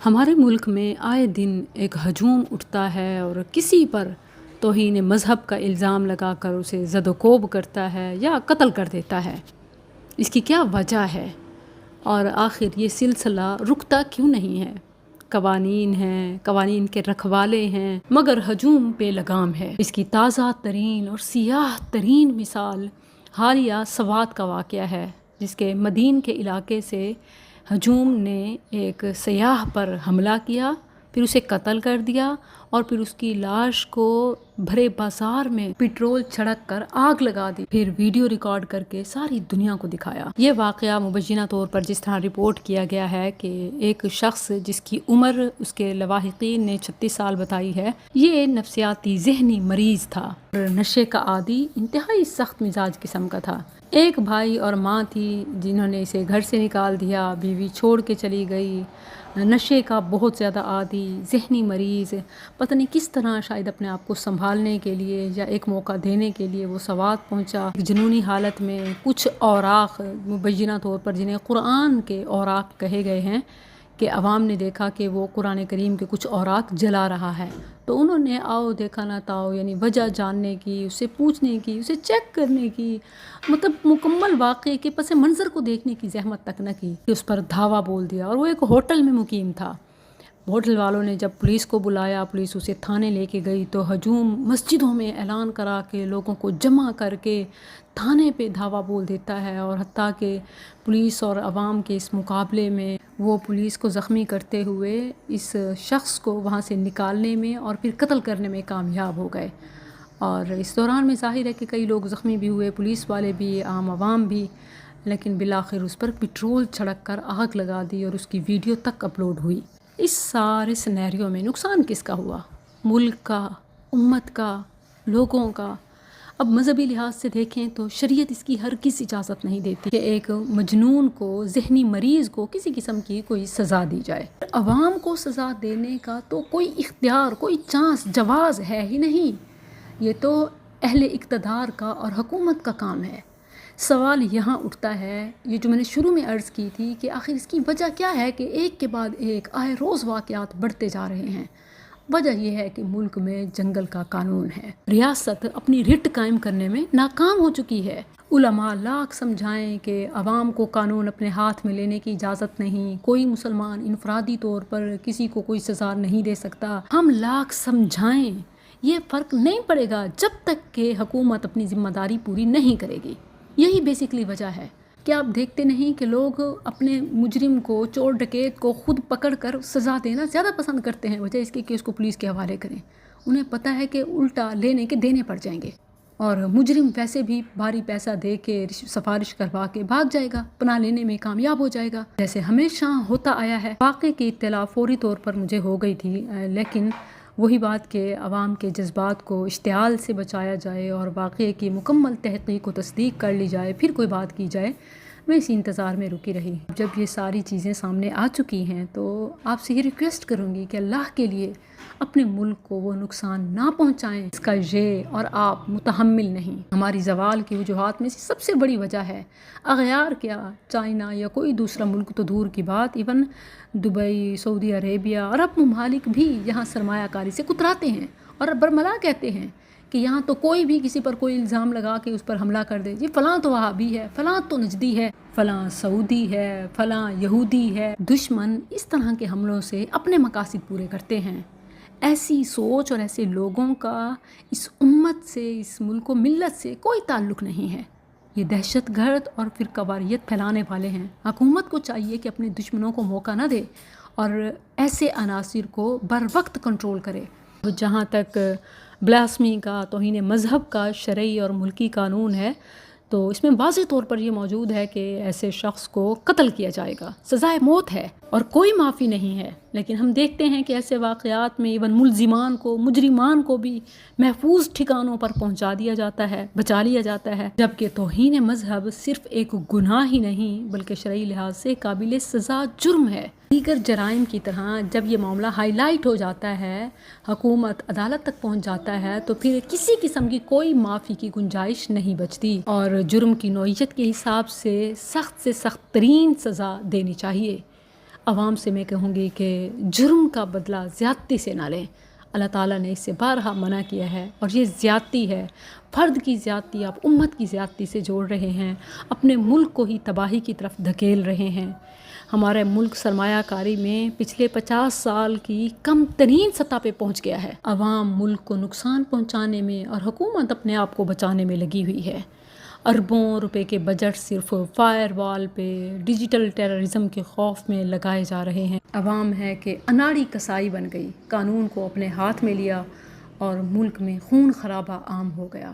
ہمارے ملک میں آئے دن ایک ہجوم اٹھتا ہے اور کسی پر توہین مذہب کا الزام لگا کر اسے زد و کوب کرتا ہے یا قتل کر دیتا ہے۔ اس کی کیا وجہ ہے اور آخر یہ سلسلہ رکتا کیوں نہیں ہے؟ قوانین ہیں، قوانین کے رکھوالے ہیں، مگر ہجوم بے لگام ہے۔ اس کی تازہ ترین اور سیاہ ترین مثال حالیہ سوات کا واقعہ ہے، جس کے مدین کے علاقے سے ہجوم نے ایک سیاح پر حملہ کیا، پھر اسے قتل کر دیا اور پھر اس کی لاش کو بھرے بازار میں پٹرول چھڑک کر آگ لگا دی، پھر ویڈیو ریکارڈ کر کے ساری دنیا کو دکھایا۔ یہ واقعہ مبینہ طور پر جس طرح رپورٹ کیا گیا ہے کہ ایک شخص جس کی عمر اس کے لواحقین نے 36 سال بتائی ہے، یہ نفسیاتی ذہنی مریض تھا، نشے کا عادی، انتہائی سخت مزاج قسم کا تھا۔ ایک بھائی اور ماں تھی جنہوں نے اسے گھر سے نکال دیا، بیوی چھوڑ کے چلی گئی، نشے کا بہت زیادہ عادی، ذہنی مریض، پتہ نہیں کس طرح شاید اپنے آپ کو سنبھالنے کے لیے یا ایک موقع دینے کے لیے وہ سوات پہنچا۔ جنونی حالت میں کچھ اوراق مبینہ طور پر جنہیں قرآن کے اوراق کہے گئے ہیں کہ عوام نے دیکھا کہ وہ قرآن کریم کے کچھ اوراق جلا رہا ہے، تو انہوں نے آؤ دیکھا نہ تاؤ، یعنی وجہ جاننے کی، اسے پوچھنے کی، اسے چیک کرنے کی، مطلب مکمل واقعے کے پس منظر کو دیکھنے کی زحمت تک نہ کی کہ اس پر دھاوا بول دیا۔ اور وہ ایک ہوٹل میں مقیم تھا۔ ہوٹل والوں نے جب پولیس کو بلایا، پولیس اسے تھانے لے کے گئی، تو ہجوم مسجدوں میں اعلان کرا کے لوگوں کو جمع کر کے تھانے پہ دھاوا بول دیتا ہے، اور حتیٰ کہ پولیس اور عوام کے اس مقابلے میں وہ پولیس کو زخمی کرتے ہوئے اس شخص کو وہاں سے نکالنے میں اور پھر قتل کرنے میں کامیاب ہو گئے۔ اور اس دوران میں ظاہر ہے کہ کئی لوگ زخمی بھی ہوئے، پولیس والے بھی، عام عوام بھی، لیکن بالآخر اس پر پٹرول چھڑک کر آگ لگا دی اور اس کی ویڈیو تک اپلوڈ ہوئی۔ اس سارے سینیریو میں نقصان کس کا ہوا؟ ملک کا، امت کا، لوگوں کا۔ اب مذہبی لحاظ سے دیکھیں تو شریعت اس کی ہرگز اجازت نہیں دیتی کہ ایک مجنون کو، ذہنی مریض کو کسی قسم کی کوئی سزا دی جائے۔ عوام کو سزا دینے کا تو کوئی اختیار، کوئی چانس، جواز ہے ہی نہیں۔ یہ تو اہل اقتدار کا اور حکومت کا کام ہے۔ سوال یہاں اٹھتا ہے، یہ جو میں نے شروع میں عرض کی تھی، کہ آخر اس کی وجہ کیا ہے کہ ایک کے بعد ایک آئے روز واقعات بڑھتے جا رہے ہیں؟ وجہ یہ ہے کہ ملک میں جنگل کا قانون ہے۔ ریاست اپنی رٹ قائم کرنے میں ناکام ہو چکی ہے۔ علماء لاکھ سمجھائیں کہ عوام کو قانون اپنے ہاتھ میں لینے کی اجازت نہیں، کوئی مسلمان انفرادی طور پر کسی کو کوئی سزا نہیں دے سکتا، ہم لاکھ سمجھائیں، یہ فرق نہیں پڑے گا جب تک کہ حکومت اپنی ذمہ داری پوری نہیں کرے گی۔ یہی بیسکلی وجہ ہے کہ آپ دیکھتے نہیں کہ لوگ اپنے مجرم کو، چور ڈکیت کو خود پکڑ کر سزا دینا زیادہ پسند کرتے ہیں، وجہ اس کی کہ اس کو پولیس کے حوالے کریں۔ انہیں پتہ ہے کہ الٹا لینے کے دینے پڑ جائیں گے، اور مجرم ویسے بھی بھاری پیسہ دے کے سفارش کروا کے بھاگ جائے گا، پناہ لینے میں کامیاب ہو جائے گا، جیسے ہمیشہ ہوتا آیا ہے۔ واقعے کی اطلاع فوری طور پر مجھے ہو گئی تھی، لیکن وہی بات کہ عوام کے جذبات کو اشتعال سے بچایا جائے اور واقعے کی مکمل تحقیق و تصدیق کر لی جائے، پھر کوئی بات کی جائے، میں اسی انتظار میں رکی رہی۔ جب یہ ساری چیزیں سامنے آ چکی ہیں تو آپ سے یہ ریکویسٹ کروں گی کہ اللہ کے لیے اپنے ملک کو وہ نقصان نہ پہنچائیں اس کا یہ اور آپ متحمل نہیں۔ ہماری زوال کی وجوہات میں سے سب سے بڑی وجہ ہے اغیار، کیا چائنا یا کوئی دوسرا ملک تو دور کی بات، ایون دبئی، سعودی عربیہ، عرب ممالک بھی یہاں سرمایہ کاری سے کتراتے ہیں اور برملا کہتے ہیں کہ یہاں تو کوئی بھی کسی پر کوئی الزام لگا کے اس پر حملہ کر دے، یہ فلاں تو وہابی ہے، فلاں تو نجدی ہے، فلاں سعودی ہے، فلاں یہودی ہے۔ دشمن اس طرح کے حملوں سے اپنے مقاصد پورے کرتے ہیں۔ ایسی سوچ اور ایسے لوگوں کا اس امت سے، اس ملک و ملت سے کوئی تعلق نہیں ہے۔ یہ دہشت گرد اور فرقہ واریت پھیلانے والے ہیں۔ حکومت کو چاہیے کہ اپنے دشمنوں کو موقع نہ دے اور ایسے عناصر کو بر وقت کنٹرول کرے۔ جہاں تک بلاسمی کا، توہین مذہب کا شرعی اور ملکی قانون ہے، تو اس میں واضح طور پر یہ موجود ہے کہ ایسے شخص کو قتل کیا جائے گا، سزائے موت ہے اور کوئی معافی نہیں ہے۔ لیکن ہم دیکھتے ہیں کہ ایسے واقعات میں ایون ملزمان کو، مجرمان کو بھی محفوظ ٹھکانوں پر پہنچا دیا جاتا ہے، بچا لیا جاتا ہے، جبکہ توہین مذہب صرف ایک گناہ ہی نہیں بلکہ شرعی لحاظ سے قابل سزا جرم ہے۔ دیگر جرائم کی طرح جب یہ معاملہ ہائی لائٹ ہو جاتا ہے، حکومت عدالت تک پہنچ جاتا ہے، تو پھر کسی قسم کی کوئی معافی کی گنجائش نہیں بچتی، اور جرم کی نوعیت کے حساب سے سخت ترین سزا دینی چاہیے۔ عوام سے میں کہوں گی کہ جرم کا بدلہ زیادتی سے نہ لیں. اللہ تعالیٰ نے اس سے بارہا منع کیا ہے اور یہ زیادتی ہے. فرد کی زیادتی آپ امت کی زیادتی سے جوڑ رہے ہیں، اپنے ملک کو ہی تباہی کی طرف دھکیل رہے ہیں. ہمارا ملک سرمایہ کاری میں پچھلے 50 سال کی کم ترین سطح پہ پہنچ گیا ہے. عوام ملک کو نقصان پہنچانے میں اور حکومت اپنے آپ کو بچانے میں لگی ہوئی ہے. اربوں روپے کے بجٹ صرف فائر وال پہ ڈیجیٹل ٹیررزم کے خوف میں لگائے جا رہے ہیں. عوام ہے کہ اناڑی کسائی بن گئی، قانون کو اپنے ہاتھ میں لیا اور ملک میں خون خرابہ عام ہو گیا.